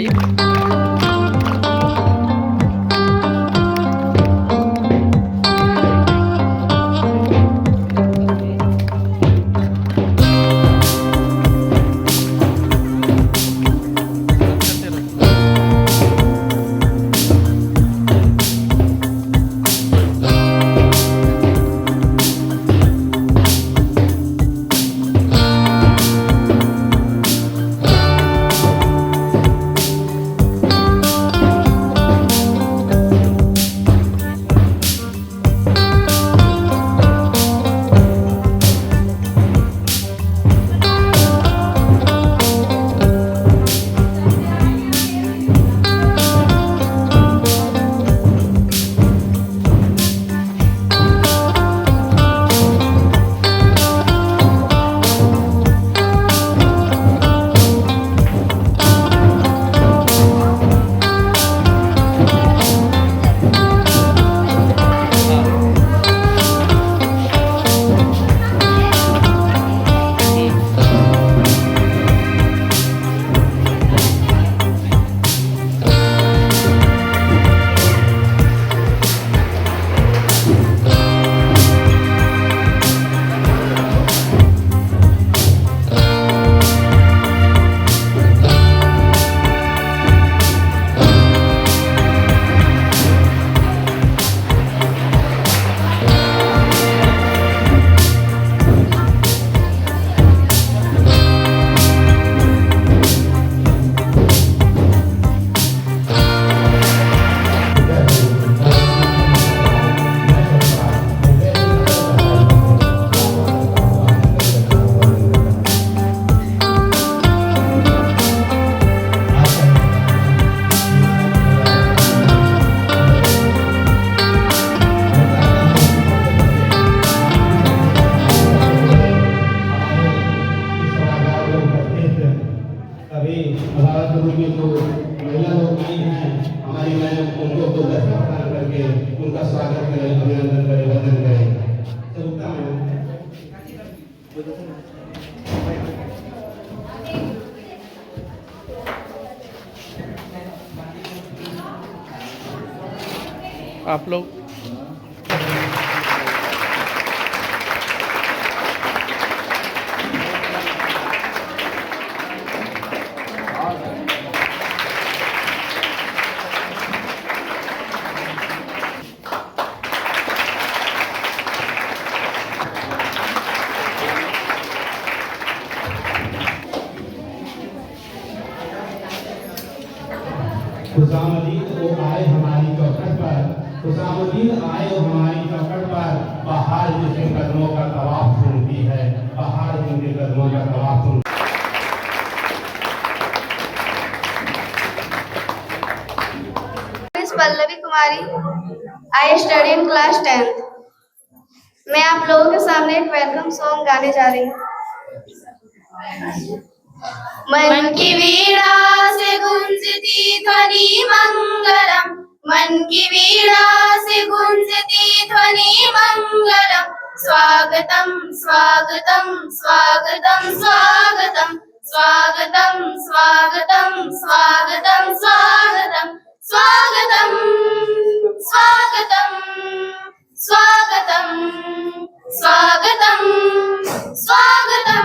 आइए। आप लोग खुशामदीद वो आए हमारी चौखट पर, खुशामदीद आए वो हमारी चौखट पर, बाहर जिनके कदमों का तवाफ सुनती है, बाहर जिनके कदमों का तवाफ सुनती है। Pallavi Kumari, I study in class 10th। मैं आप लोगों के सामने एक वेलकम सॉन्ग गाने जा रही हूँ। मन की वीणा से गूंजती ध्वनि मंगलम, मन की वीणा से गूंजती ध्वनि मंगलम, स्वागतम स्वागतम स्वागतम स्वागतम स्वागतम स्वागतम स्वागतम स्वागतम स्वागतम स्वागतम स्वागतम स्वागतम स्वागतम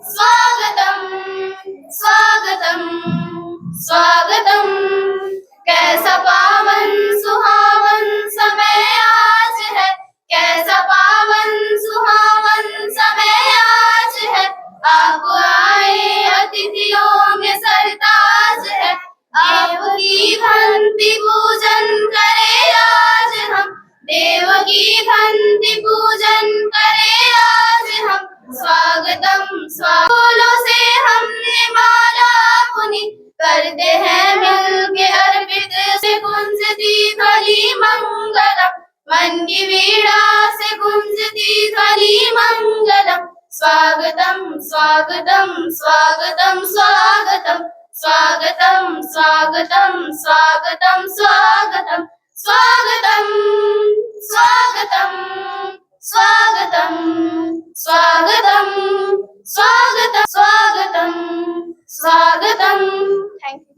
स्वागतम स्वागतम स्वागतम। कैसा पावन सुहावन समय आज है, कैसा पावन सुहावन समय आज है, आप आए अतिथियों में सरताज है, आपकी भक्ति पूजन करे आज हम, देव की भक्ति पूजन करे आज हम, स्वागतम फूलों से हमने माला पुनी, करते हैं मिलके अर्पित से गुंजती ध्वनि मंगलम, मन की वीणा से गुंजती ध्वनि मंगलम, स्वागतम स्वागतम स्वागतम स्वागतम स्वागतम स्वागतम स्वागतम स्वागतम स्वागतम स्वागतम स्वागतम स्वागतम स्वागतम स्वागतम स्वागतम। Thank you.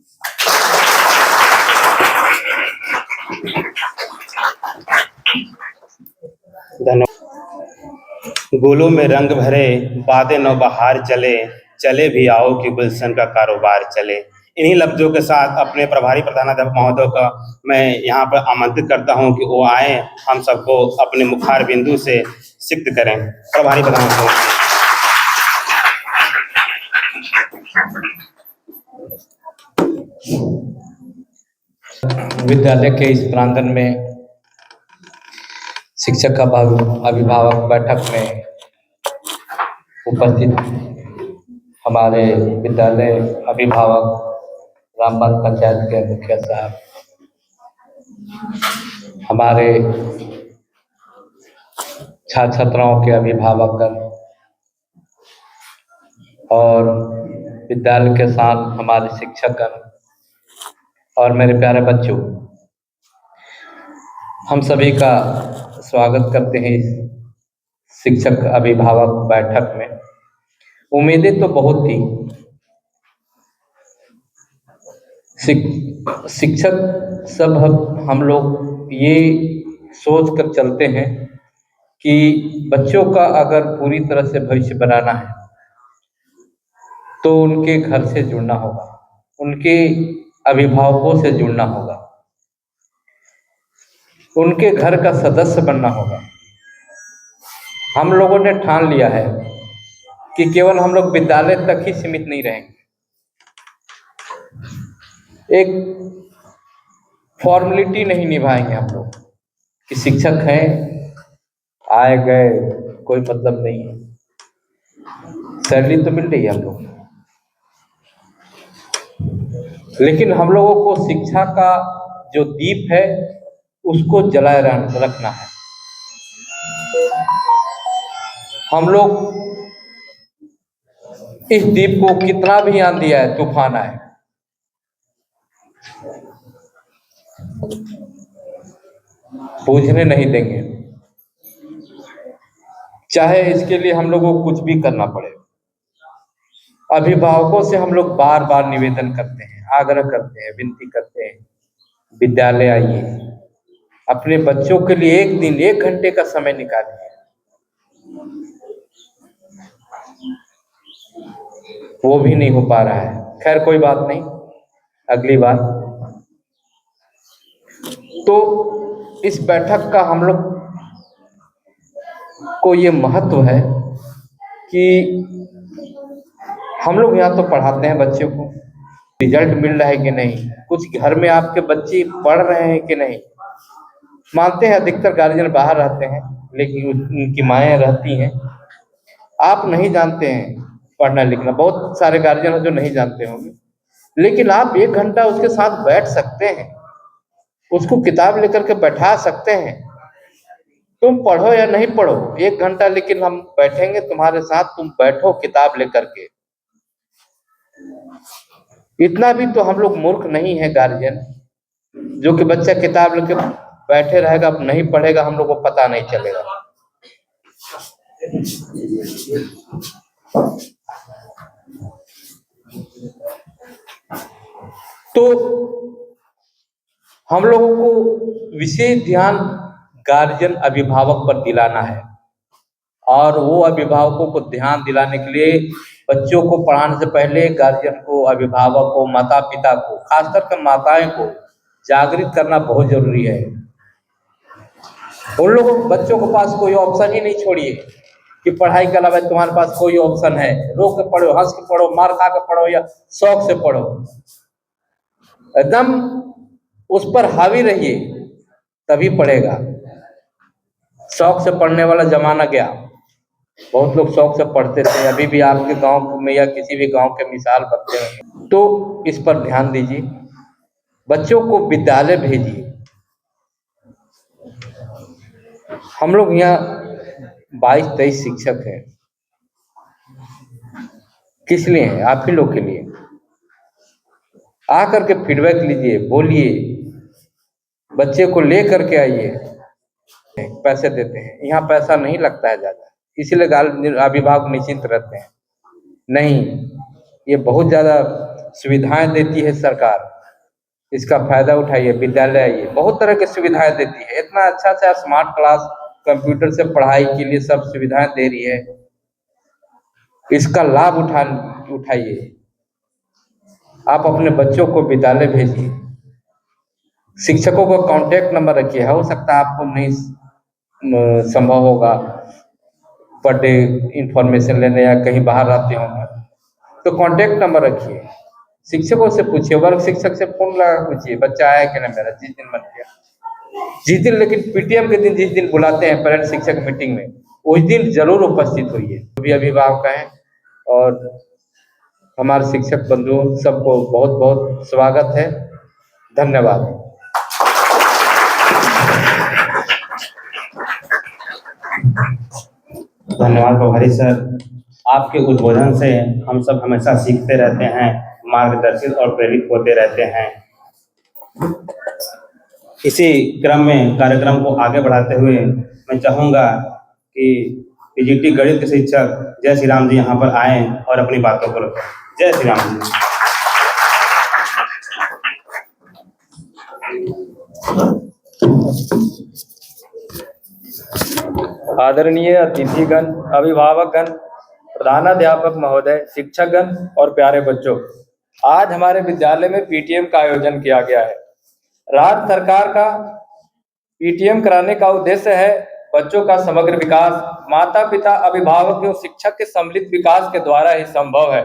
धन्यवाद। गुलों में रंग भरे बादे नौबहार चले, चले भी आओ कि गुलशन का कारोबार चले। इन्हीं लफ्जों के साथ अपने प्रभारी प्रधानाध्यापक महोदय का मैं यहाँ पर आमंत्रित करता हूँ कि वो आए, हम सबको अपने मुखार बिंदु से सिक्त करें। प्रभारी प्रधानाध्यापक। विद्यालय के इस प्रांगण में शिक्षक का अभिभावक बैठक में उपस्थित हमारे विद्यालय अभिभावक रामबाग पंचायत के मुखिया साहब, हमारे छात्र छात्राओं के अभिभावक और विद्यालय के साथ हमारे शिक्षकगण और मेरे प्यारे बच्चों, हम सभी का स्वागत करते हैं इस शिक्षक अभिभावक बैठक में। उम्मीदें तो बहुत थी। शिक्षक सब हम लोग ये सोच कर चलते हैं कि बच्चों का अगर पूरी तरह से भविष्य बनाना है तो उनके घर से जुड़ना होगा, उनके अभिभावकों से जुड़ना होगा, उनके घर का सदस्य बनना होगा। हम लोगों ने ठान लिया है कि केवल हम लोग विद्यालय तक ही सीमित नहीं रहेंगे। एक फॉर्मेलिटी नहीं निभाएंगे हम लोग कि शिक्षक हैं, आए गए, कोई मतलब नहीं है, सैलरी तो मिल रही है हम लोग, लेकिन हम लोगों को शिक्षा का जो दीप है उसको जलाए रखना है। हम लोग इस दीप को कितना भी आंधी आए, तूफान आए, बुझने नहीं देंगे, चाहे इसके लिए हम लोगों को कुछ भी करना पड़े। अभिभावकों से हम लोग बार बार निवेदन करते हैं, आग्रह करते हैं, विनती करते हैं, विद्यालय आइए, अपने बच्चों के लिए एक दिन 1 घंटे का समय निकालिए। वो भी नहीं हो पा रहा है। खैर कोई बात नहीं, अगली बार। तो इस बैठक का हम लोग को ये महत्व है कि हम लोग यहाँ तो पढ़ाते हैं बच्चों को, रिजल्ट मिल रहा है कि नहीं, कुछ घर में आपके बच्चे पढ़ रहे हैं कि नहीं। मानते हैं अधिकतर गार्जियन बाहर रहते हैं, लेकिन उनकी माएँ रहती हैं। आप नहीं जानते हैं पढ़ना लिखना, बहुत सारे गार्जियन हैं जो नहीं जानते होंगे, लेकिन आप 1 घंटा उसके साथ बैठ सकते हैं, उसको किताब लेकर के बैठा सकते हैं। तुम पढ़ो या नहीं पढ़ो, 1 घंटा लेकिन हम बैठेंगे तुम्हारे साथ, तुम बैठो किताब लेकर के। इतना भी तो हम लोग मूर्ख नहीं है गार्जियन, जो कि बच्चा किताब लेके बैठे रहेगा, नहीं पढ़ेगा, हम लोग को पता नहीं चलेगा। तो हम लोगों को विशेष ध्यान गार्जियन अभिभावक पर दिलाना है, और वो अभिभावकों को ध्यान दिलाने के लिए बच्चों को पढ़ाने से पहले गार्जियन को, अभिभावक को, माता पिता को, खास करके माताएं को जागृत करना बहुत जरूरी है। उन लोगों बच्चों के पास कोई ऑप्शन ही नहीं छोड़िए कि पढ़ाई के अलावा तुम्हारे पास कोई ऑप्शन है। रो के पढ़ो, हंस के पढ़ो, मार खा के पढ़ो या शौक से पढ़ो, एकदम उस पर हावी रहिए, तभी पढ़ेगा। शौक से पढ़ने वाला जमाना गया। बहुत लोग शौक से पढ़ते थे, अभी भी आपके गांव में या किसी भी गांव के मिसाल बनते हैं। तो इस पर ध्यान दीजिए, बच्चों को विद्यालय भेजिए। हम लोग यहाँ 22-23 शिक्षक हैं। किस लिए हैं? आप ही लोग के लिए। आकर के फीडबैक लीजिए, बोलिए, बच्चे को ले करके आइए। पैसे देते हैं, यहाँ पैसा नहीं लगता है ज़्यादा, इसलिए अभिभावक निश्चिंत रहते हैं। नहीं, ये बहुत ज़्यादा सुविधाएं देती है सरकार, इसका फायदा उठाइए। विद्यालय आइए, बहुत तरह की सुविधाएं देती है, इतना अच्छा से स्मार्ट क्लास, कंप्यूटर से पढ़ाई के लिए सब सुविधाएं दे रही है, इसका लाभ उठाइए। आप अपने बच्चों को विद्यालय भेजिए, शिक्षकों का कांटेक्ट नंबर रखिए। हो सकता है आपको नहीं संभव होगा पर डे इंफॉर्मेशन लेने या कहीं बाहर रहते होंगे, तो कांटेक्ट नंबर रखिए, शिक्षकों से पूछिए, वर्ग शिक्षक से फोन लगा पूछिए बच्चा आया कि नहीं मेरा, जिस दिन मन किया जिस दिन, लेकिन पीटीएम के दिन जिस दिन बुलाते हैं पेरेंट्स शिक्षक मीटिंग में, उस दिन जरूर उपस्थित होइए। भी अभिभावक हैं और हमारे शिक्षक बंधुओं सबको बहुत बहुत स्वागत है, धन्यवाद। धन्यवाद प्रभारी सर, आपके उद्बोधन से हम सब हमेशा सीखते रहते हैं, मार्गदर्शित और प्रेरित होते रहते हैं। इसी क्रम में कार्यक्रम को आगे बढ़ाते हुए मैं चाहूँगा कि पीजीटी गणित के शिक्षक जय श्री राम जी यहाँ पर आएं और अपनी बातों को रखें। जय श्री राम जी। आदरणीय अतिथिगण, अभिभावकगण, प्रधानाध्यापक महोदय, शिक्षकगण और प्यारे बच्चों, आज हमारे विद्यालय में पीटीएम का आयोजन किया गया है। राज्य सरकार का पीटीएम कराने का उद्देश्य है बच्चों का समग्र विकास। माता पिता, अभिभावक एवं शिक्षक के सम्मिलित विकास के द्वारा ही संभव है।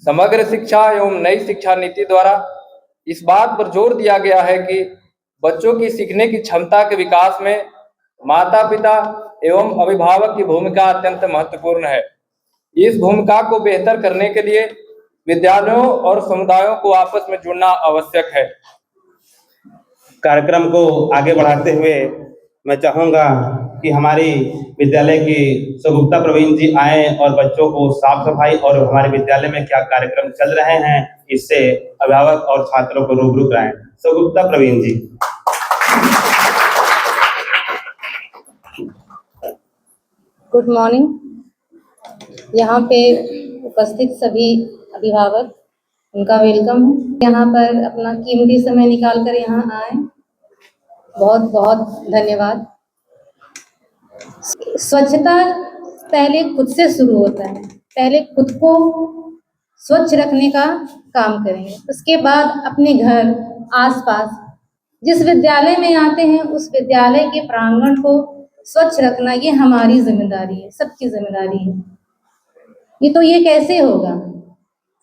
समग्र शिक्षा एवं नई शिक्षा नीति द्वारा इस बात पर जोर दिया गया है कि बच्चों की सीखने की क्षमता के विकास में माता पिता एवं अभिभावक की भूमिका अत्यंत महत्वपूर्ण है। इस भूमिका को बेहतर करने के लिए विद्यालयों और समुदायों को आपस में जुड़ना आवश्यक है। कार्यक्रम को आगे बढ़ाते हुए मैं चाहूँगा कि हमारी विद्यालय की सुगुप्ता प्रवीण जी आएं और बच्चों को साफ सफाई और हमारे विद्यालय में क्या कार्यक्रम चल रहे हैं इससे अभिभावक और छात्रों को रूबरू कराएं। सुगुप्ता प्रवीण जी। Good morning. यहाँ पे उपस्थित सभी अभिभावक, उनका वेलकम है। यहाँ पर अपना कीमती समय निकाल कर यहाँ आए, बहुत बहुत धन्यवाद। स्वच्छता पहले खुद से शुरू होता है, पहले खुद को स्वच्छ रखने का काम करेंगे, उसके बाद अपने घर आसपास जिस विद्यालय में आते हैं उस विद्यालय के प्रांगण को स्वच्छ रखना ये हमारी जिम्मेदारी है, सबकी जिम्मेदारी है। ये कैसे होगा?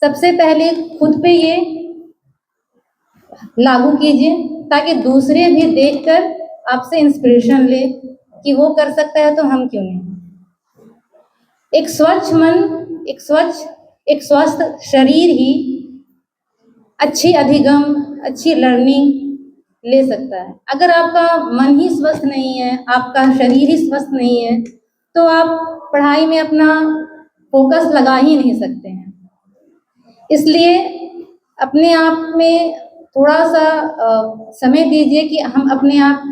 सबसे पहले खुद पे ये लागू कीजिए ताकि दूसरे भी देखकर आपसे इंस्पिरेशन ले कि वो कर सकता है तो हम क्यों नहीं। एक स्वच्छ मन, एक स्वस्थ शरीर ही अच्छी अधिगम, अच्छी लर्निंग ले सकता है। अगर आपका मन ही स्वस्थ नहीं है, आपका शरीर ही स्वस्थ नहीं है, तो आप पढ़ाई में अपना फोकस लगा ही नहीं सकते हैं। इसलिए अपने आप में थोड़ा सा समय दीजिए कि हम अपने आप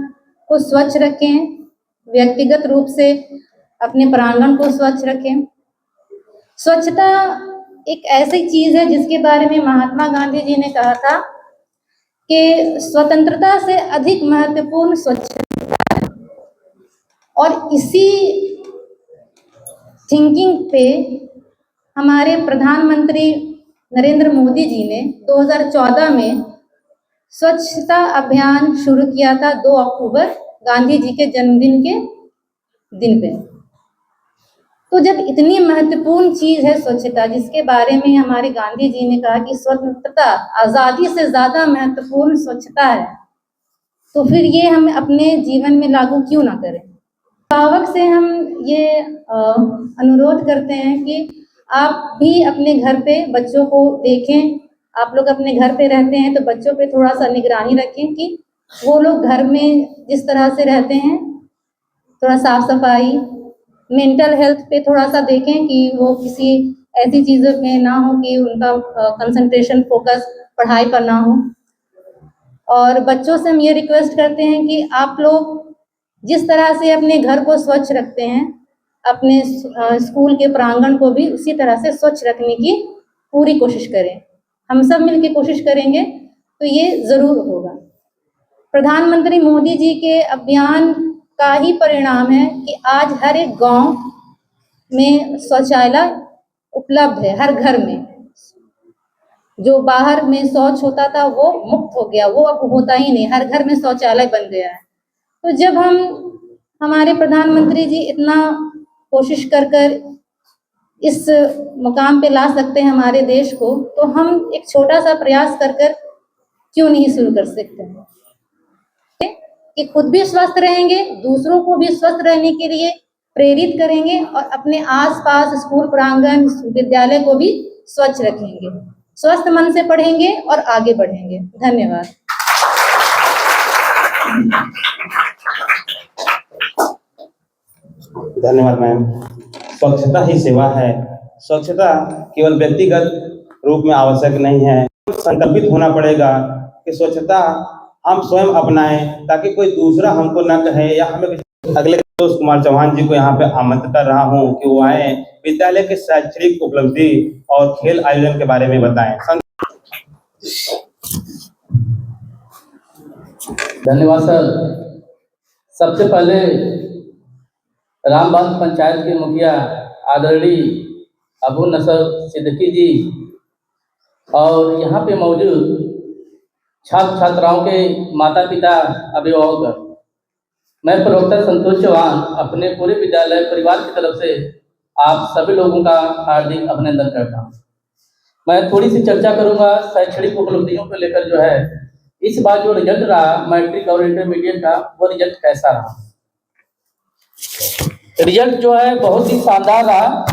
को स्वच्छ रखें, व्यक्तिगत रूप से अपने प्रांगण को स्वच्छ रखें। स्वच्छता एक ऐसी चीज है जिसके बारे में महात्मा गांधी जी ने कहा था कि स्वतंत्रता से अधिक महत्वपूर्ण स्वच्छता है। और इसी थिंकिंग पे हमारे प्रधानमंत्री नरेंद्र मोदी जी ने 2014 में स्वच्छता अभियान शुरू किया था, 2 अक्टूबर गांधी जी के जन्मदिन के दिन पे। तो जब इतनी महत्वपूर्ण चीज है स्वच्छता, जिसके बारे में हमारे गांधी जी ने कहा कि स्वतंत्रता, आजादी से ज्यादा महत्वपूर्ण स्वच्छता है, तो फिर ये हम अपने जीवन में लागू क्यों ना करें। अभिभावक से हम ये अनुरोध करते हैं कि आप भी अपने घर पे बच्चों को देखें। आप लोग अपने घर पे रहते हैं तो बच्चों पे थोड़ा सा निगरानी रखें कि वो लोग घर में जिस तरह से रहते हैं, थोड़ा साफ सफाई, मेंटल हेल्थ पे थोड़ा सा देखें कि वो किसी ऐसी चीज़ों में ना हो कि उनका कंसंट्रेशन, फोकस पढ़ाई पर ना हो। और बच्चों से हम ये रिक्वेस्ट करते हैं कि आप लोग जिस तरह से अपने घर को स्वच्छ रखते हैं, अपने स्कूल के प्रांगण को भी उसी तरह से स्वच्छ रखने की पूरी कोशिश करें। हम सब मिलकर कोशिश करेंगे तो ये ज़रूर होगा। प्रधानमंत्री मोदी जी के अभियान का ही परिणाम है कि आज हर एक गांव में शौचालय उपलब्ध है, हर घर में। जो बाहर में शौच होता था वो मुक्त हो गया, वो अब होता ही नहीं, हर घर में शौचालय बन गया है। तो जब हमारे प्रधानमंत्री जी इतना कोशिश कर इस मुकाम पे ला सकते हैं हमारे देश को, तो हम एक छोटा सा प्रयास कर क्यों नहीं शुरू कर सकते हैं कि खुद भी स्वस्थ रहेंगे, दूसरों को भी स्वस्थ रहने के लिए प्रेरित करेंगे और अपने आसपास स्कूल प्रांगण, विद्यालय को भी स्वच्छ रखेंगे। स्वस्थ मन से पढ़ेंगे और आगे बढ़ेंगे। धन्यवाद। धन्यवाद मैम। स्वच्छता ही सेवा है। स्वच्छता केवल व्यक्तिगत रूप में आवश्यक नहीं है, संकल्पित होना पड़ेगा कि स्वच्छता हम स्वयं अपनाएं ताकि कोई दूसरा हमको न कहे या हमें। अगले दोस्त कुमार चौहान जी को यहाँ पे आमंत्रित कर रहा हूँ कि वो आए, विद्यालय के शैक्षणिक उपलब्धि और खेल आयोजन के बारे में बताएं। धन्यवाद सर। सबसे पहले रामबाग पंचायत के मुखिया आदरणीय अबू नसर सिद्दीकी जी और यहाँ पे मौजूद छात्र छात्राओं के माता पिता, अभिभावक, मैं प्रोफेसर संतोष चौहान अपने पूरे विद्यालय परिवार की तरफ से आप सभी लोगों का हार्दिक अभिनंदन करता हूँ। मैं थोड़ी सी चर्चा करूँगा शैक्षणिक उपलब्धियों को लेकर। जो है इस बार जो रिजल्ट रहा मैट्रिक और इंटरमीडिएट का, वो रिजल्ट कैसा रहा? रिजल्ट जो है बहुत ही शानदार रहा।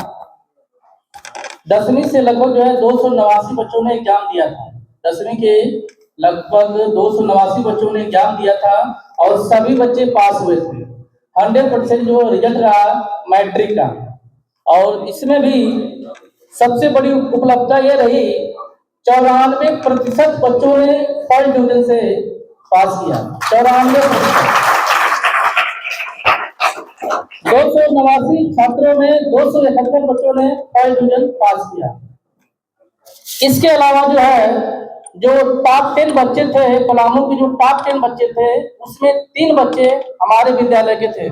10वीं से लगभग जो है 289 बच्चों ने एग्जाम दिया था। 10वीं के लगभग 289 बच्चों ने एग्जाम दिया था और सभी बच्चे पास हुए थे। 100% जो रिजल्ट रहा मैट्रिक का। और इसमें भी सबसे बड़ी उपलब्धता ये रही 94% बच्चों ने फर्स्ट डिवीजन से पास किया। 94%। 289 छात्रों में 271 बच्चों ने फर्स्ट डिवीजन पास किया। इसके अलावा जो है जो टॉप 10 बच्चे थे, पलामू के जो टॉप 10 बच्चे थे उसमें 3 बच्चे हमारे विद्यालय के थे।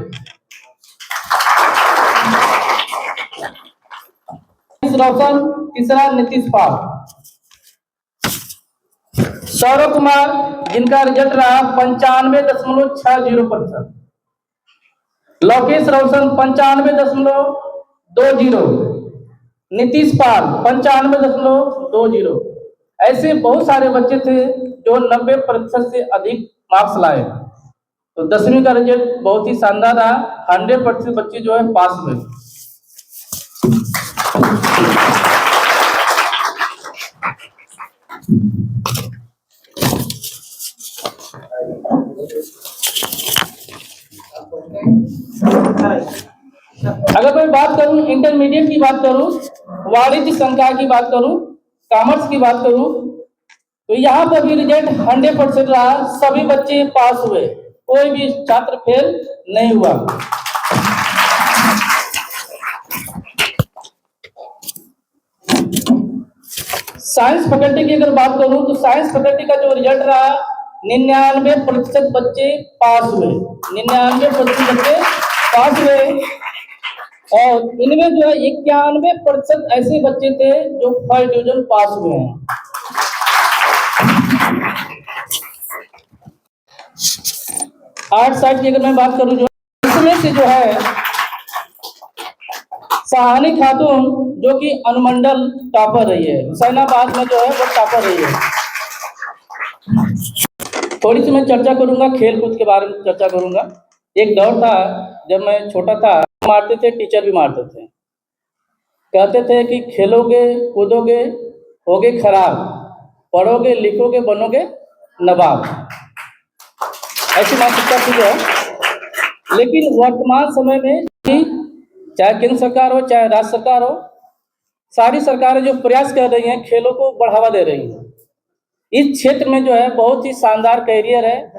रोशन, तीसरा नीतीश पाल। सौरभ कुमार जिनका रिजल्ट रहा 95.60%। लोकेश रोशन 95.20। नीतीश पाल 95.20। ऐसे बहुत सारे बच्चे थे जो 90% से अधिक मार्क्स लाए। तो 10वीं का रिजल्ट बहुत ही शानदार रहा। 100% बच्चे जो है पास हुए। अगर मैं बात करूं इंटरमीडिएट की बात करूं, वाणिज्य संकाय की बात करूं, कॉमर्स की बात करूं, तो यहाँ पर भी रिजल्ट 100% रहा। सभी बच्चे पास हुए, कोई भी छात्र फेल नहीं हुआ। साइंस फैकल्टी की अगर बात करूं तो साइंस फैकल्टी का जो रिजल्ट रहा 99% बच्चे पास हुए। 99% बच्चे पास हुए और इनमें जो है 91% ऐसे बच्चे थे जो फर्स्ट डिवीजन पास हुए हैं। आर्ट साइड की अगर मैं बात करूं जो इसमें से जो है सहानी खातून जो कि अनुमंडल टॉपर रही है, हुसैनाबाद में जो है वो टॉपर रही है। थोड़ी सी मैं चर्चा करूंगा खेल कूद के बारे में चर्चा करूंगा। एक दौर था जब मैं छोटा था, मारते थे, टीचर भी मारते थे। कहते थे कि खेलोगे कूदोगे होगे खराब, पढ़ोगे लिखोगे बनोगे नवाब। ऐसी मानसिकता थी जो है। लेकिन वर्तमान समय में चाहे केंद्र सरकार हो चाहे राज्य सरकार हो, सारी सरकारें जो प्रयास कर रही हैं खेलों को बढ़ावा दे रही हैं। इस क्षेत्र में जो है बहुत ही शानदार कैरियर है।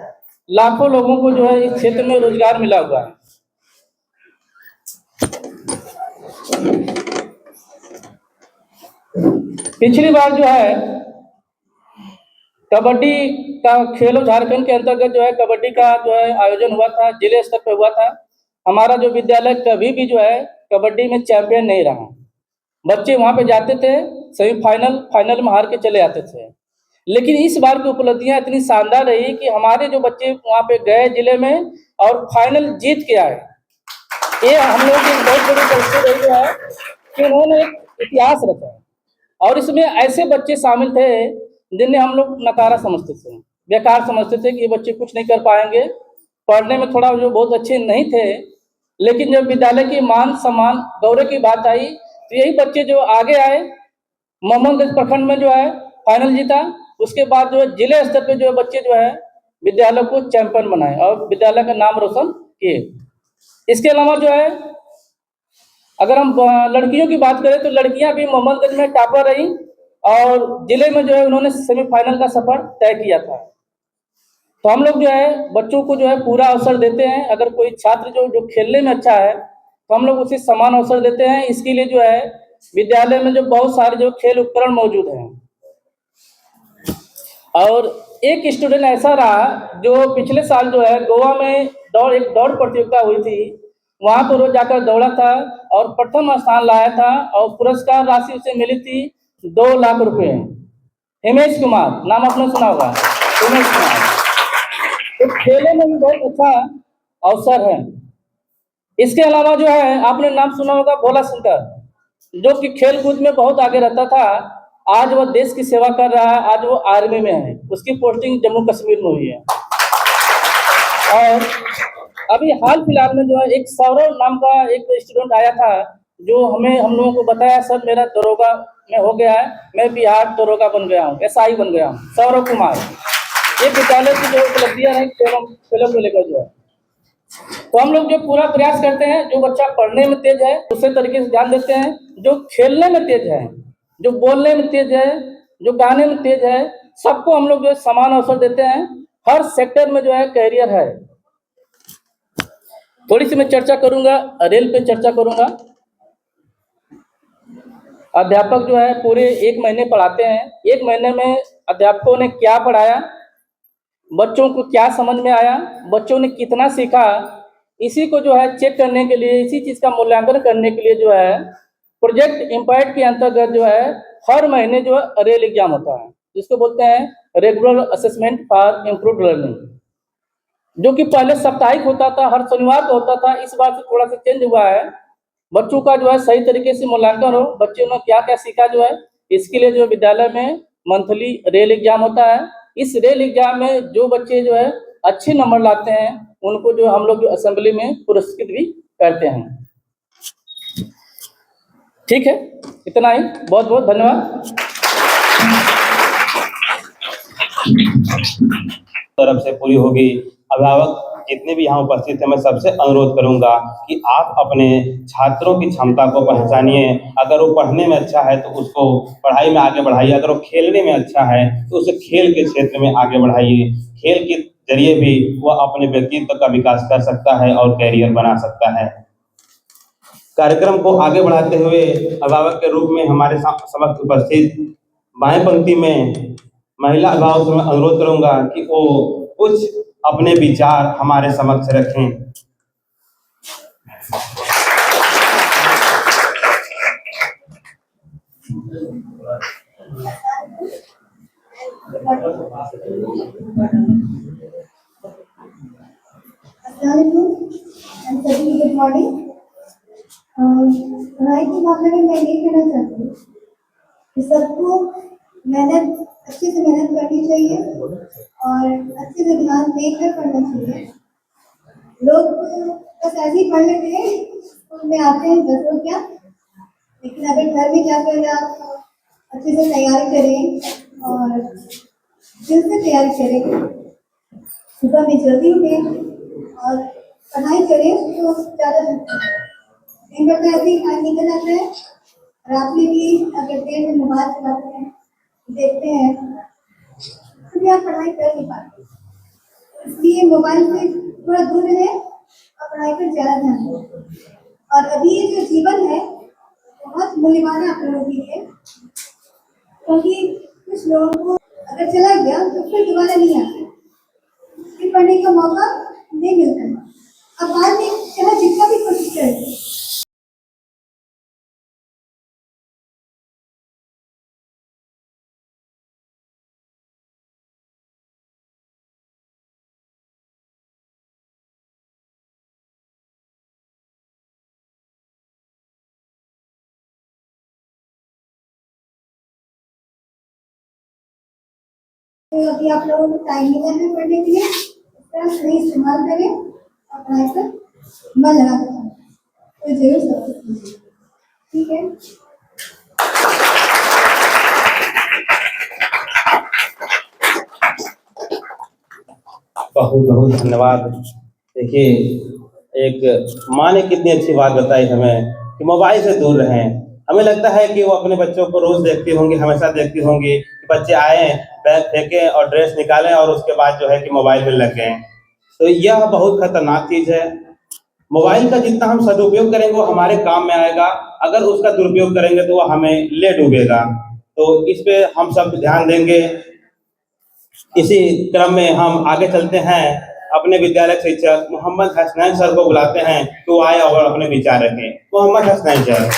लाखों लोगों को जो है इस क्षेत्र में रोजगार मिला हुआ है। पिछली बार जो है कबड्डी का खेलो झारखंड के अंतर्गत जो है कबड्डी का जो है आयोजन हुआ था, जिले स्तर पर हुआ था। हमारा जो विद्यालय कभी भी जो है कबड्डी में चैंपियन नहीं रहा। बच्चे वहाँ पे जाते थे, सेमीफाइनल फाइनल में हार के चले आते थे। लेकिन इस बार की उपलब्धियां इतनी शानदार रही कि हमारे जो बच्चे वहाँ पे गए जिले में और फाइनल जीत के आए। ये हम लोगों की बहुत बड़ी उपलब्धि रही है कि उन्होंने एक इतिहास रचा और इसमें ऐसे बच्चे शामिल थे जिन्हें हम लोग नकारा समझते थे, बेकार समझते थे कि ये बच्चे कुछ नहीं कर पाएंगे, पढ़ने में थोड़ा जो बहुत अच्छे नहीं थे। लेकिन जब विद्यालय की मान सम्मान गौरव की बात आई तो यही बच्चे जो आगे आए, मोहम्मदगंज प्रखंड में जो है फाइनल जीता। उसके बाद जो है जिले स्तर पे जो है बच्चे जो है विद्यालय को चैंपियन बनाए और विद्यालय का नाम रोशन किए। इसके अलावा जो है अगर हम लड़कियों की बात करें तो लड़कियां भी मोहम्मदगंज में टॉपर रही और जिले में जो है उन्होंने सेमीफाइनल का सफर तय किया था। तो हम लोग जो है बच्चों को जो है पूरा अवसर देते हैं। अगर कोई छात्र जो खेलने में अच्छा है तो हम लोग उसे समान अवसर देते हैं। इसके लिए जो है विद्यालय में जो बहुत सारे जो खेल उपकरण मौजूद हैं और एक स्टूडेंट ऐसा रहा जो पिछले साल जो है गोवा में एक दौड़ प्रतियोगिता हुई थी, वहाँ पर रोज जाकर दौड़ा था और प्रथम स्थान लाया था और पुरस्कार राशि उसे मिली थी 2 लाख रुपए। हिमेश कुमार नाम आपने सुना होगा, हिमेश कुमार। तो खेलने में भी बहुत अच्छा अवसर है। इसके अलावा जो है आपने नाम सुना होगा भोला शंकर, जो कि खेल कूद में बहुत आगे रहता था। आज वह देश की सेवा कर रहा है, आज वो आर्मी में है, उसकी पोस्टिंग जम्मू कश्मीर में हुई है। और अभी हाल फिलहाल में जो है एक सौरव नाम का एक स्टूडेंट आया था जो हम लोगों को बताया सर मेरा दरोगा में हो गया है, मैं बिहार दरोगा बन गया हूँ, SI बन गया हूँ। सौरव कुमार, ये विद्यालय की जो उपलब्धियां हैं खेलों को लेकर जो है, तो हम लोग जो पूरा प्रयास करते हैं, जो बच्चा पढ़ने में तेज है उसी तरीके से ध्यान देते हैं, जो खेलने में तेज है, जो बोलने में तेज है, जो गाने में तेज है, सबको हम लोग जो है समान अवसर देते हैं। हर सेक्टर में जो है कैरियर है। थोड़ी सी मैं चर्चा करूंगा, रेल पे चर्चा करूंगा। अध्यापक जो है पूरे 1 महीने पढ़ाते हैं। 1 महीने में अध्यापकों ने क्या पढ़ाया, बच्चों को क्या समझ में आया, बच्चों ने कितना सीखा, इसी को जो है चेक करने के लिए, इसी चीज़ का मूल्यांकन करने के लिए जो है प्रोजेक्ट इम्पैक्ट के अंतर्गत जो है हर महीने जो है रेल एग्जाम होता है, जिसको बोलते हैं regular assessment for improved learning, जो कि पहले साप्ताहिक होता था, हर शनिवार को होता था। इस बार से थोड़ा सा चेंज हुआ है। बच्चों का जो है सही तरीके से मूल्यांकन हो, बच्चों ने क्या क्या सीखा जो है, इसके लिए जो विद्यालय में मंथली रेल एग्जाम होता है। इस रेल एग्जाम में जो बच्चे जो है अच्छे नंबर लाते हैं उनको जो हम लोग जो असेंबली में पुरस्कृत भी करते हैं। ठीक है, इतना ही, बहुत बहुत धन्यवाद। तरफ से पूरी होगी। अभिभावक जितने भी यहाँ उपस्थित हैं, मैं सबसे अनुरोध करूंगा कि आप अपने छात्रों की क्षमता को पहचानिए। अगर वो पढ़ने में अच्छा है तो उसको पढ़ाई में आगे बढ़ाइए, अगर वो खेलने में अच्छा है तो उसे खेल के क्षेत्र में आगे बढ़ाइए। खेल के जरिए भी वह अपने व्यक्तित्व का विकास कर सकता है और कैरियर बना सकता है। कार्यक्रम को आगे बढ़ाते हुए अभिभावक के रूप में हमारे समक्ष उपस्थित बाएं पंक्ति में महिला अभिभावक से मैं अनुरोध करूंगा कि वो कुछ अपने विचार हमारे समक्ष रखें। Good morning. पढ़ाई के मामले में मैं ये कहना चाहती हूँ कि सबको अच्छे से मेहनत करनी चाहिए और अच्छे से ध्यान देकर पढ़ना चाहिए। लोग बस ऐसे ही पढ़ लेते हैं, स्कूल में आते हैं बस हो क्या, लेकिन अगर घर में क्या करें, आप अच्छे से तैयारी करें और दिल से तैयारी करें, सुबह में जल्दी उठें और पढ़ाई करें तो ज़्यादा दिन भर तो ऐसे ही टाइम निकल जाता है। रात में भी अगर देर में मोबाइल चलाते हैं, देखते हैं, तो भी आप पढ़ाई कर नहीं पाते। इसलिए मोबाइल से थोड़ा दूर रहे और पढ़ाई पर ज़्यादा ध्यान दें। और अभी ये जो जीवन है बहुत मूल्यवान है आप लोगों के लिए, क्योंकि कुछ लोगों को अगर चला गया तो फिर दोबारा नहीं आता, फिर पढ़ने का मौका नहीं मिलता। अब बाद में चाहे जितना भी कोशिश करे, तो अभी आप लोगों को टाइम मिला है पढ़ने के लिए, इसका सही इस्तेमाल करें और पढ़ाई पर मन लगा कर तो जरूर सक्सेस कीजिए। ठीक है। बहुत बहुत धन्यवाद। देखिए, एक माँ ने कितनी अच्छी बात बताई हमें कि मोबाइल से दूर रहें। हमें लगता है कि वो अपने बच्चों को रोज देखती होंगी, हमेशा देखती होंगी कि बच्चे आए, बैग फेंकें और ड्रेस निकालें और उसके बाद जो है कि मोबाइल में लग गए। तो यह बहुत खतरनाक चीज़ है। मोबाइल का जितना हम सदुपयोग करेंगे वो हमारे काम में आएगा, अगर उसका दुरुपयोग करेंगे तो वो हमें ले डूबेगा। तो इस पे हम सब ध्यान देंगे। इसी क्रम में हम आगे चलते हैं, अपने विद्यालय शिक्षक मोहम्मद हसनैन सर को बुलाते हैं तो आए और अपने विचार रखें। मोहम्मद हसनैन सर।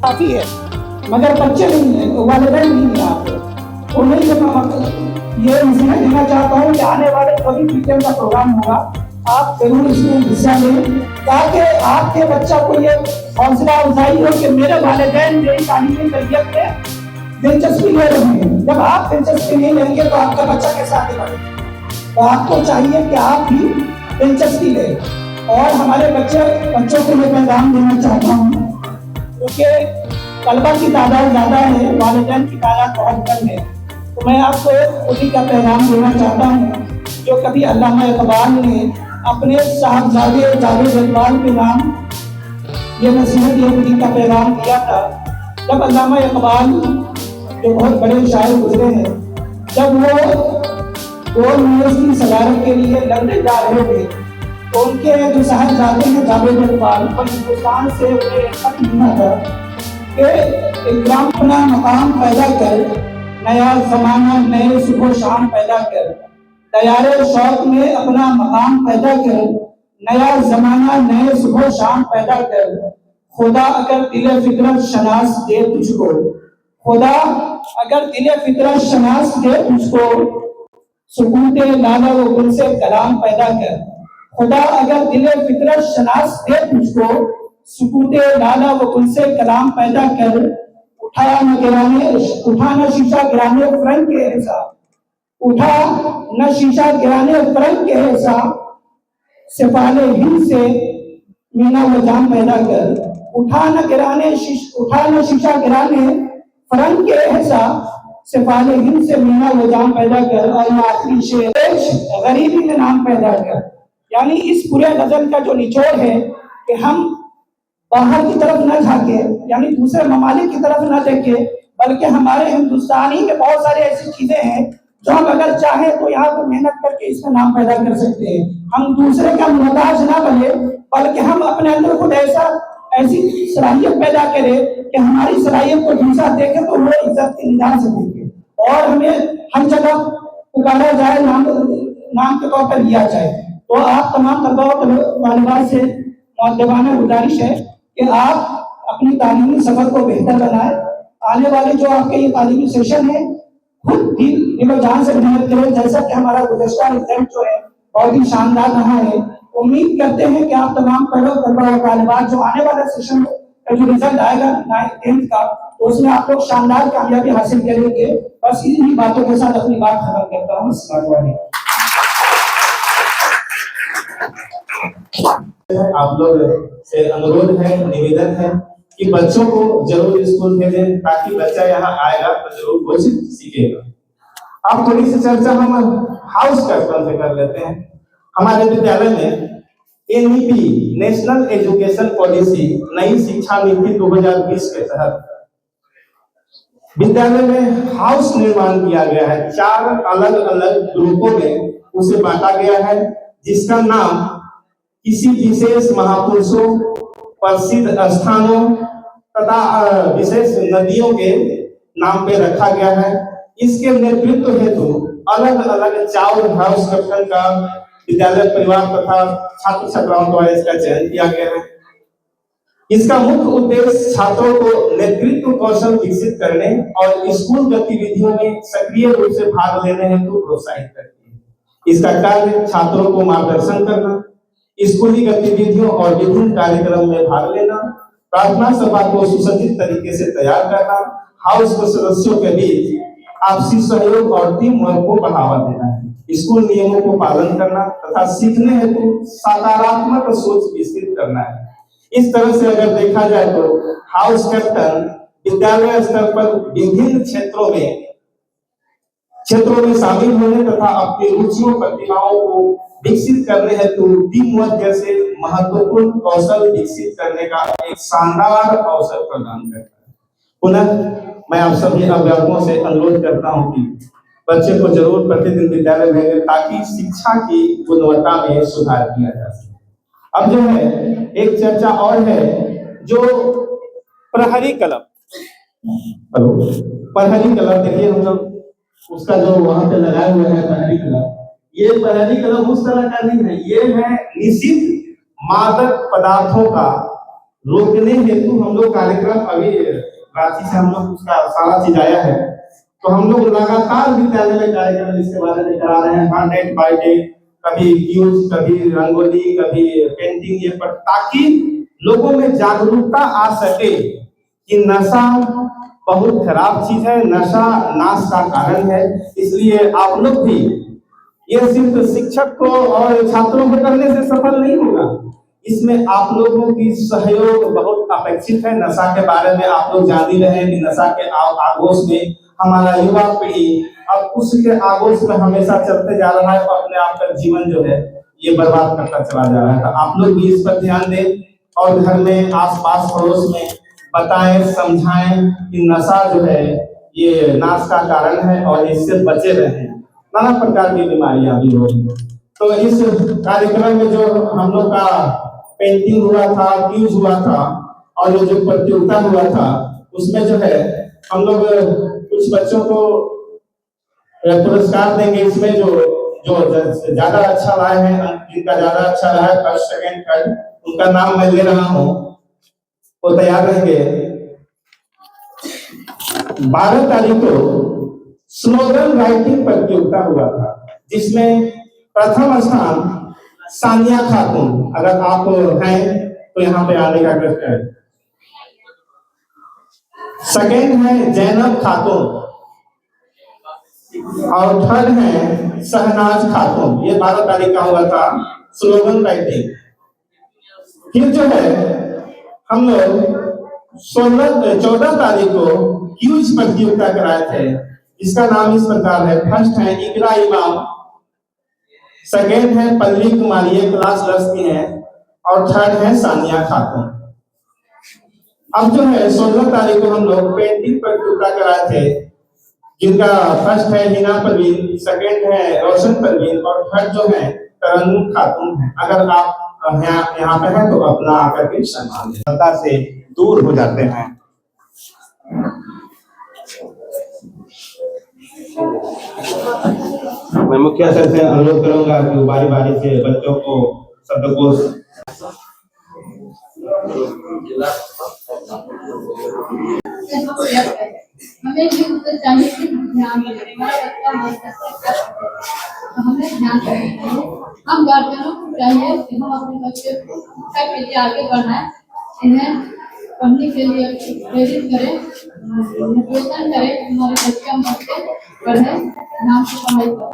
काफी है, मगर बच्चे नहीं है, वालिदैन नहीं है यहाँ पे, वो नहीं करना। मतलब ये मैं कहना चाहता हूँ कि आने वाले कभी पीटीएम का प्रोग्राम होगा, आप जरूर इसमें हिस्सा लें, ताकि आपके बच्चा को ये हौसला अफजाई हो कि मेरे वालिदैन मेरी तालीमी तरबियत में दिलचस्पी ले रहे हैं। जब आप दिलचस्पी नहीं लेंगे तो आपका बच्चा कैसे आगे बढ़ेगा? तो आपको चाहिए कि आप भी दिलचस्पी लें। और हमारे बच्चों को मैं पैगाम देना चाहता हूँ, क्योंकि तलबा की तादाद ज़्यादा है, वालिदैन की तादाद बहुत कम है, तो मैं आपको उन्हीं का पैगाम देना चाहता हूँ जो कभी अल्लामा इकबाल ने अपने साहबजादे जावेद इकबाल के नाम ये नसीहत ये का पैगाम दिया था। जब अल्लामा इकबाल जो बहुत बड़े शायर गुजरे हैं, जब वो यूनिवर्सिटी सदारत के लिए लंदन जा रहे थे तो उनके जो साहबजादे हैं जावेद इकबाल पर हिंदुस्तान से उन्हें खत मिला था कि इकराम अपना मकाम पैदा कर, नया जमाना नए सुबह शाम पैदा कर, तैयारे शौक में अपना मकाम पैदा कर, नया जमाना नए सुबह शाम पैदा कर। खुदा अगर दिले फितरत शनास दे तुझको, खुदा अगर दिले फितरत शनास दे तुझको, सुकूते लाला वो गुल से कलाम पैदा कर। खुदा अगर दिले फितरत शनास दे तुझको, सुकूते लाला वो गुल से कलाम पैदा कर। उठा न शीशा गिराने फ्रंट के हिसाब, उठा न शीशा गिराने फ्रंट के हिसाब, सिपाले हिंद से मीना व जाम पैदा कर। उठा न शीशा गिराने फ्रंट के हिसाब, सिपाले हिंद से मीना व जाम पैदा कर। और आखिरी शेर, गरीबी में नाम पैदा कर। यानी इस पूरे गजल का जो निचोड़ है कि हम बाहर की तरफ न झाके, यानी दूसरे ममालिक की तरफ न देखे, बल्कि हमारे हिंदुस्तानी में बहुत सारी ऐसी चीजें हैं जो हम अगर चाहें तो यहाँ पर मेहनत करके इसमें नाम पैदा कर सकते हैं। हम दूसरे का मोहताज ना बने, बल्कि हम अपने अंदर खुद ऐसी सलाहियत पैदा करें कि हमारी सलाहियत को दूसरा देखे तो वो इज्जत की निजात से देखे और हमें हर जगह पुकारा जाए, नाम के तौर पर लिया जाए। तो आप तमाम तलबा वालिबात से मुअद्दबाना गुजारिश है कि आप अपनी तालीमी सफर को बेहतर बनाएं। आने वाले जो आपके ये तालीमी सेशन है खुद दिल जान से मेहनत करें, जैसा कि हमारा गुज़श्ता रिजल्ट जो है बहुत ही शानदार रहा है। उम्मीद करते हैं कि आप तमाम तलबा और तालिबात जो आने वाला सेशन का जो रिजल्ट आएगा 9th 10th का, तो उसमें आप लोग शानदार कामयाबी हासिल करेंगे। बस इन्हीं बातों के साथ अपनी बात खत्म करता हूँ। अस्सलाम वालेकुम। आप लोग से अनुरोध है, निवेदन है कि बच्चों को जरूर स्कूल भेजें ताकि बच्चा यहाँ आएगा तो जरूर कुछ सीखेगा। अब थोड़ी सी चर्चा हम हाउस कैप्टन से कर लेते हैं। हमारे विद्यालय में NEP नेशनल एजुकेशन पॉलिसी नई शिक्षा नीति 2020 के तहत विद्यालय में हाउस निर्माण किया गया है। 4 अलग अलग ग्रुपों में उसे बांटा गया है, जिसका नाम किसी विशेष महापुरुषों, प्रसिद्ध स्थानों तथा विशेष नदियों के नाम पे रखा गया है। इसके नेतृत्व हेतु अलग अलग 4 हाउस कैप्टन का विद्यालय परिवार तथा छात्र छात्राओं द्वारा इसका चयन किया गया है। इसका मुख्य उद्देश्य छात्रों को नेतृत्व कौशल विकसित करने और स्कूल गतिविधियों में सक्रिय रूप से भाग लेने हेतु प्रोत्साहित करती है। इसका कार्य छात्रों को मार्गदर्शन करना, स्कूली गतिविधियों और विभिन्न कार्यक्रम में भाग लेना, प्रार्थना सभा को सुसज्जित तरीके से तैयार करना, हाउस के सदस्यों के बीच आपसी सहयोग और टीम वर्क को बढ़ावा देना है, स्कूल नियमों को पालन करना तथा सीखने हेतु सकारात्मक सोच विकसित करना है। इस तरह से अगर देखा जाए तो हाउस कैप्टन विद्यालय स्तर पर विभिन्न क्षेत्रों में शामिल होने तथा अपनी रुचियों प्रतिभाओं को विकसित करने हेतु टीम वर्क जैसे महत्वपूर्ण कौशल विकसित करने का एक शानदार अवसर प्रदान करता है। पुनः मैं आप सभी अभिभावकों से अनुरोध करता हूं कि बच्चे को जरूर प्रतिदिन विद्यालय भेजें ताकि शिक्षा की गुणवत्ता में सुधार किया जा सके। अब जो है एक चर्चा और है जो प्रहरी कलम, देखिए हम लोग उसका जो वहां पे लगाए हुए हैं प्रहरी कलम, ये प्रहरी कलम उस तरह का नहीं है, ये है निषिद्ध मादक पदार्थों का रोकने हेतु हम लोग कार्यक्रम अभी रांची से हम लोग उसका सारा चीज आया है, तो हम लोग लगातार विद्यालय में कार्यक्रम इसके बारे में करा रहे हैं। 100 बाय डे, कभी क्यूज, कभी रंगोली, कभी पेंटिंग, ये पर ताकि लोगों में जागरूकता आ सके कि नशा बहुत खराब चीज है, नशा नाश का कारण है। इसलिए आप लोग भी ये सिर्फ शिक्षक को और छात्रों को करने से सफल नहीं होगा, इसमें आप लोगों की सहयोग बहुत अपेक्षित है। नशा के बारे में आप लोग जान ही रहे हैं कि नशा के आगोश में हमारा युवा पीढ़ी अब उसके आगोश में हमेशा चलते जा रहा है, अपने आप का जीवन जो है ये बर्बाद करता चला जा रहा है। तो आप लोग भी इस पर ध्यान दें और घर में आसपास पड़ोस में बताएं, समझाएं कि नशा जो है ये नाश का कारण है और इससे बचे रहें, नाना प्रकार की बीमारियां भी हो। तो इस कार्यक्रम में जो हम लोग का पेंटिंग हुआ था, क्यूज हुआ था और ये जो प्रतियोगिता हुआ था, उसमें जो है हम लोग कुछ बच्चों को पुरस्कार देंगे। इसमें जो ज्यादा अच्छा रहा है, जिनका ज्यादा अच्छा रहा है फर्स्ट सेकंड थर्ड, उनका नाम मैं ले रहा हूँ, वो तैयार रहेंगे। 12 तारीख को स्लोगन राइटिंग प्रतियोगिता हुआ था, जिसमें प्रथम स्थान सानिया खातून, अगर आप हैं तो यहाँ पे आने का कष्ट है। सेकेंड है जैनब खातून और थर्ड है शहनाज खातून। ये 12 तारीख का हुआ था स्लोगन राइटिंग। फिर जो है हम लोग 14 तारीख को क्यूज प्रतियोगिता कराए थे, जिसका नाम इस प्रकार है। फर्स्ट है इकरा इमाम, सेकेंड है पल्लवी कुमारी, ये क्लास 10 की है, और थर्ड है सानिया खातून। अब जो है 16 तारीख को हम लोग पेंटिंग प्रतियोगिता कराए थे, जिनका फर्स्ट है हिना परवीन, सेकेंड है रोशन परवीन और थर्ड जो है तरन्नुम खातून है। अगर आप यहाँ पे हैं तो अपना आकर के सम्मान जनता से दूर हो जाते हैं। मैं मुख्य सर से अनुरोध करूंगा कि बारी बारी से बच्चों को शब्दकोश हमें भी उससे चाहिए कि ध्यान रखें, हमें ध्यान रखना है। हम गार्जियनों को चाहिए कि हम अपने बच्चे को शिक्षा के लिए आगे बढ़ाएं, इन्हें पढ़ने के लिए प्रेरित करें, मोटिवेशन करें, हमारे बच्चे मन से पढ़ें, नाम से पढ़ाई करें।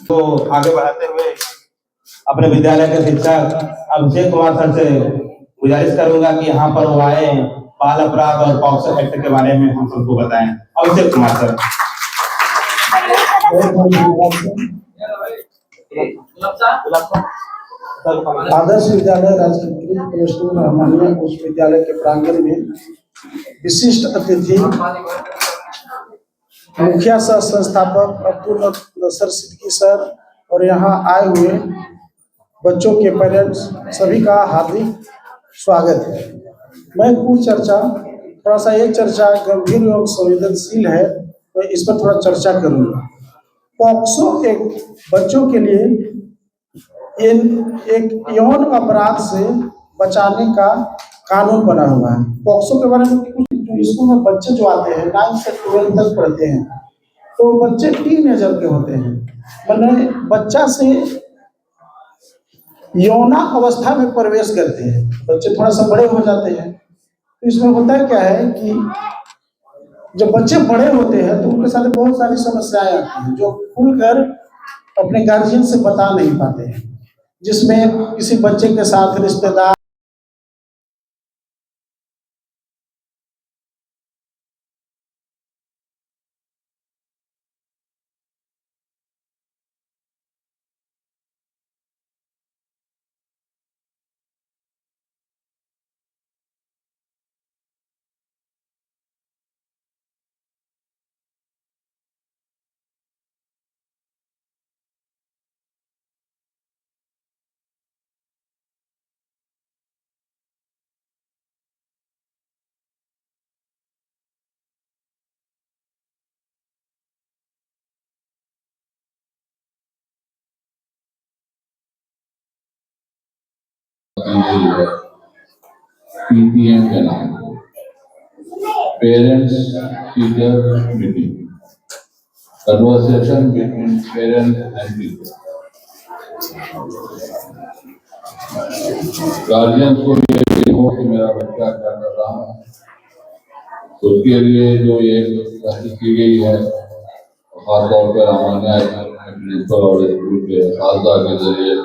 तो आगे बढ़ाते हुए अपने विद्यालय के शिक्षक अभिषेक कुमार सर से गुजारिश करूंगा कि यहाँ पर वो आए, बाल अपराध और पॉक्सो एक्ट के बारे में हम सबको बताएं। अभिषेक कुमार सर। आदर्श विद्यालय राजकीय कलेक्टर रहमानिया उच्च विद्यालय के प्रांगण में विशिष्ट अतिथि मुखिया सह संस्थापक अब्दुल नसर सिद्दीकी सर और यहाँ आए हुए बच्चों के पेरेंट्स सभी का हार्दिक स्वागत है। मैं कुछ चर्चा, थोड़ा सा ये चर्चा गंभीर और संवेदनशील है, तो इस पर थोड़ा चर्चा करूँगा। पॉक्सो एक बच्चों के लिए एक यौन अपराध से बचाने का कानून बना हुआ है। पॉक्सो के बारे में कुछ स्कूल में बच्चे जो आते हैं 9 से 12 तक पढ़ते हैं, तो बच्चे टीनेजर के होते हैं, मतलब बच्चा से यौना अवस्था में प्रवेश करते हैं, बच्चे थोड़ा सा बड़े हो जाते हैं। तो इसमें होता क्या है कि जब बच्चे बड़े होते हैं तो उनके साथ बहुत सारी समस्याएं आती हैं जो खुलकर अपने गार्जियन से बता नहीं पाते हैं, जिसमें किसी बच्चे के साथ रिश्तेदार PTM के नाम parents teacher meeting, conversation between parents and teacher. Guardians को ये भी हो कि मेरा बच्चा क्या कर रहा है, उसके लिए जो ये कोशिश की गई है, खासतौर पर रामान्या प्रिंसिपल और स्कूल के साथी के जरिए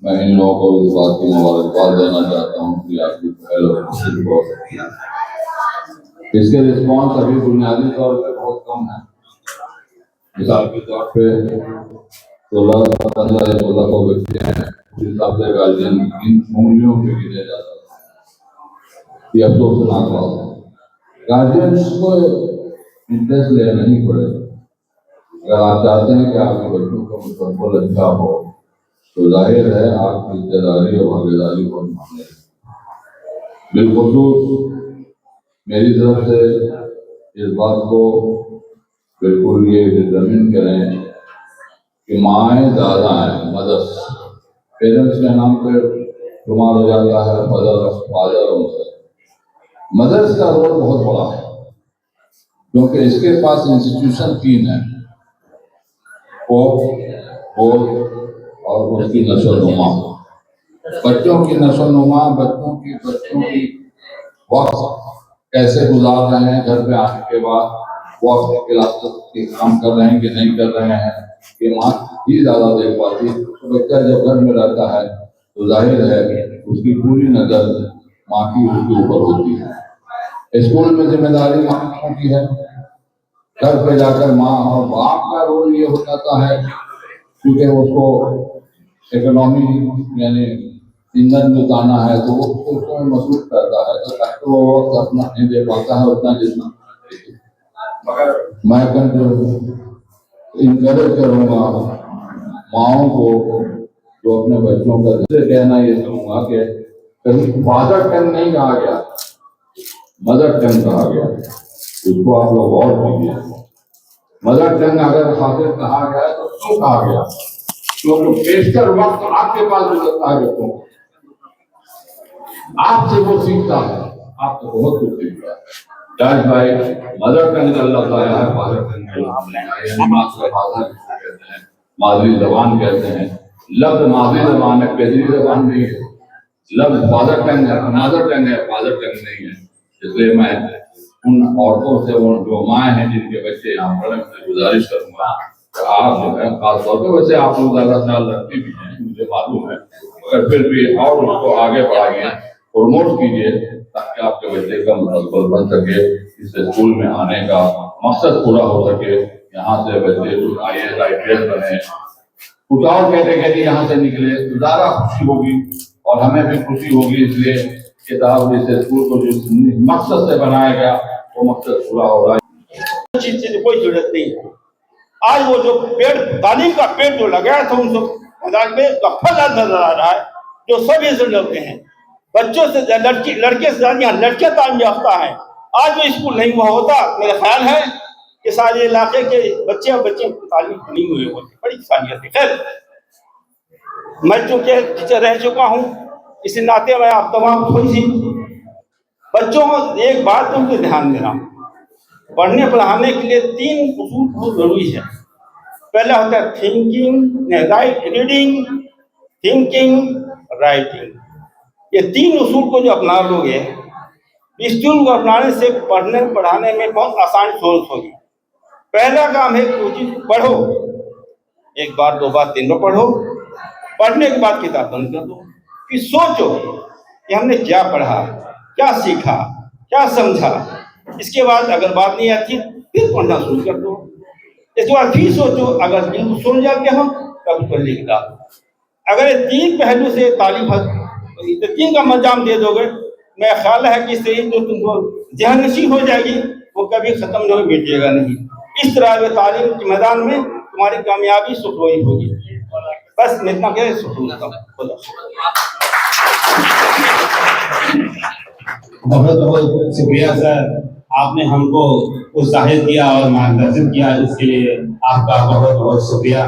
मैं इन लोगों को इस बात की मुबारकबाद देना चाहता हूँ कि आपकी पहल और कोशिश बहुत अच्छी है। इसके रिस्पॉन्स अभी बुनियादी तौर पर बहुत कम है, मिसाल के तौर पे 16, 15 या 16 बच्चे हैं, उस हिसाब से गार्जियन इन उंगलियों पे गिने जाता है। ये अफसोसनाक बात है। गार्जियंस को इंटरेस्ट लेना ही पड़ेगा। अगर आप चाहते हैं कि आपके बच्चों का मुस्तकबिल अच्छा हो, तो जाहिर है आपकी हिस्सेदारी और भागीदारी बहुत मांगे। बिलखुसूस मेरी तरफ से इस बात को बिल्कुल ये डिटरमिन करें कि माएँ ज़्यादा हैं, मदर्स, पेरेंट्स के नाम पे शुमार हो जाता है मदर, फादर और मदर्स का रोल बहुत बड़ा है, क्योंकि इसके पास इंस्टीट्यूशन 3 है, और उसकी नस्ल-नुमा, बच्चों की नस्ल-नुमा, बच्चों की वक्त कैसे गुजार रहे हैं, घर पे आने के बाद वक्त क्लासेस के काम कर रहे हैं कि नहीं कर रहे हैं, कि माँ ही ज्यादा देख पाती। तो बच्चा जब घर में रहता है तो जाहिर है उसकी पूरी नजर माँ की उसके ऊपर होती है। स्कूल में जिम्मेदारी माँ की है, घर पे जाकर माँ और बाप का रोल ये हो जाता है, क्योंकि उसको इकोनॉमी यानी ईंधन जुटाना है तो वो उसको मसरूफ करता है, तो वो वक्त अपना नहीं दे पाता है उतना जितना। मगर मैं इनकरेज करूँगा माओ को जो अपने बच्चों का कहना ये चाहूँगा कि कहीं फादर टंग नहीं कहा गया, मदर टंग कहा गया, उसको आप लोग गौर कीजिए। मदर टंग अगर फादर कहा गया तो क्यों कहा गया? क्योंकि बेशतर वक्त आपके पास गुजरता है बच्चों को, आपसे वो सीखता है, आपको बहुत कुछ सीखता है। जाहिर भाई मदर टंग अल्लाह ताला है, फादर टंग मातृभाषा कहते हैं, मादरी जबान कहते हैं। लफ्ज मादरी जबान है, पेदरी जबान नहीं है। लफ्ज फादर टंग है, मदर टंग है, फादर टंग नहीं है। इसलिए मैं उन औरतों से, वो जो माँ हैं जिनके बच्चे यहाँ पढ़े, उनसे गुजारिश करूंगा कि आप जो है खासतौर पर, वैसे आप लोग ज्यादा ख्याल रखते भी हैं मुझे मालूम है, मगर फिर भी और उसको आगे बढ़ाइए, प्रमोट कीजिए, ताकि आपके बच्चे का मुस्तकबिल बन सके, इस स्कूल में आने का मकसद पूरा हो सके, यहाँ से बच्चे कुछ IAS IPS बने, कुछ और कैटेगरी यहाँ से निकले तो ज्यादा खुशी होगी और हमें भी खुशी होगी। इसलिए किताब इस स्कूल को जो मकसद से बनाया गया वो मकसद पूरा हो रहा है। चीज से कोई जरूरत नहीं है। आज वो जो पेड़, तालीम का पेड़ जो लगाया था, उन सब फल नजर आ रहा है, जो सब रिजल्ट होते हैं। बच्चों से लड़के से ज्यादा लड़कियां तालीम याफ्ता है। आज वो स्कूल नहीं हुआ होता, मेरा ख्याल है कि सारे इलाके के बच्चे और बच्चे तालीम नहीं हुए होते। बड़ी सालियत है। खैर, मैं चूंकि टीचर रह चुका हूँ, इस नाते मैं आप तमाम थोड़ी सी बच्चों को एक बात तुमको ध्यान देना, पढ़ने पढ़ाने के लिए 3 उसूल बहुत जरूरी है। पहला होता है रीडिंग, थिंकिंग, राइटिंग। ये 3 उसूल को जो अपना लोगे, इस उसूल को अपनाने से पढ़ने पढ़ाने में बहुत आसानी सोच होगी। पहला काम है कि पढ़ो, 1 बार 2 बार 3 बार पढ़ो, पढ़ने के बाद किताब बंद कर दो, फिर सोचो कि हमने क्या पढ़ा, क्या सीखा, क्या समझा। इसके बाद अगर बात नहीं आती फिर पढ़ना शुरू कर दो। इसके बाद फिर सोचो, अगर बिल्कुल सुन जाते हम तब पढ़ लिखा। अगर ये 3 पहलू से तालीम 3 का अंजाम दे दोगे, मेरा ख्याल है कि इससे जो तुमको जहनशी हो जाएगी वो कभी खत्म नहीं हो, मिटेगा नहीं। इस तरह तालीम के मैदान में तुम्हारी कामयाबी सुखोई होगी। बस मैं इतना कह बहुत बहुत शुक्रिया सर, आपने हमको उत्साहित किया और मार्गदर्शन किया, इसके लिए आपका बहुत बहुत शुक्रिया।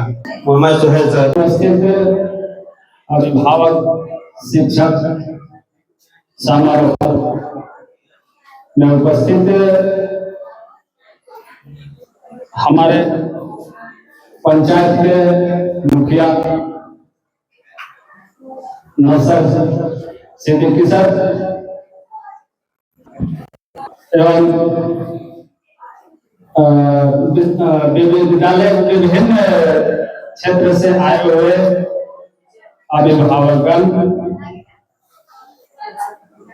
मोहम्मद सुहेल सर, अभिभावक, शिक्षक समारोह में उपस्थित हमारे पंचायत के मुखिया नौसर सिद्दीकी सर एवं विद्यालय विभिन्न क्षेत्र से आए हुए अभिभावकगण,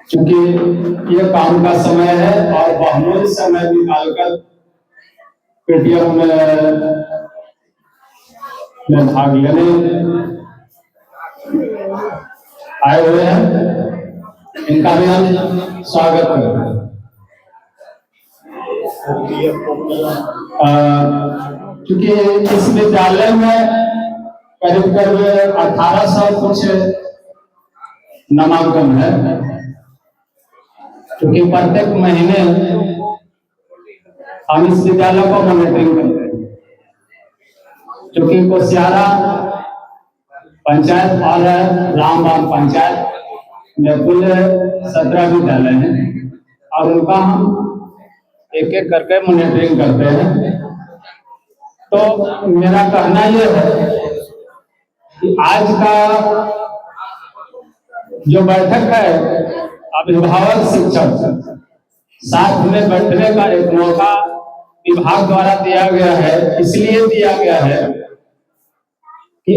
क्योंकि ये काम का समय है और बहुमूल्य समय निकालकर पेटीएम में में भाग लेने आए हुए हैं, इनका भी हम स्वागत करते हैं। क्योंकि इस विद्यालय में करीब 1800 कुछ नामांकन है, क्योंकि प्रत्येक महीने हम इस विद्यालय को मॉनिटरिंग करते हैं। क्योंकि कोसियारा पंचायत और रामबाग पंचायत में कुल 17 विद्यालय हैं और उनका हम एक एक करके मॉनिटरिंग करते हैं। तो मेरा कहना यह है कि आज का जो बैठक है, अभिभावक शिक्षक साथ में बैठने का एक मौका विभाग द्वारा दिया गया है। इसलिए दिया गया है कि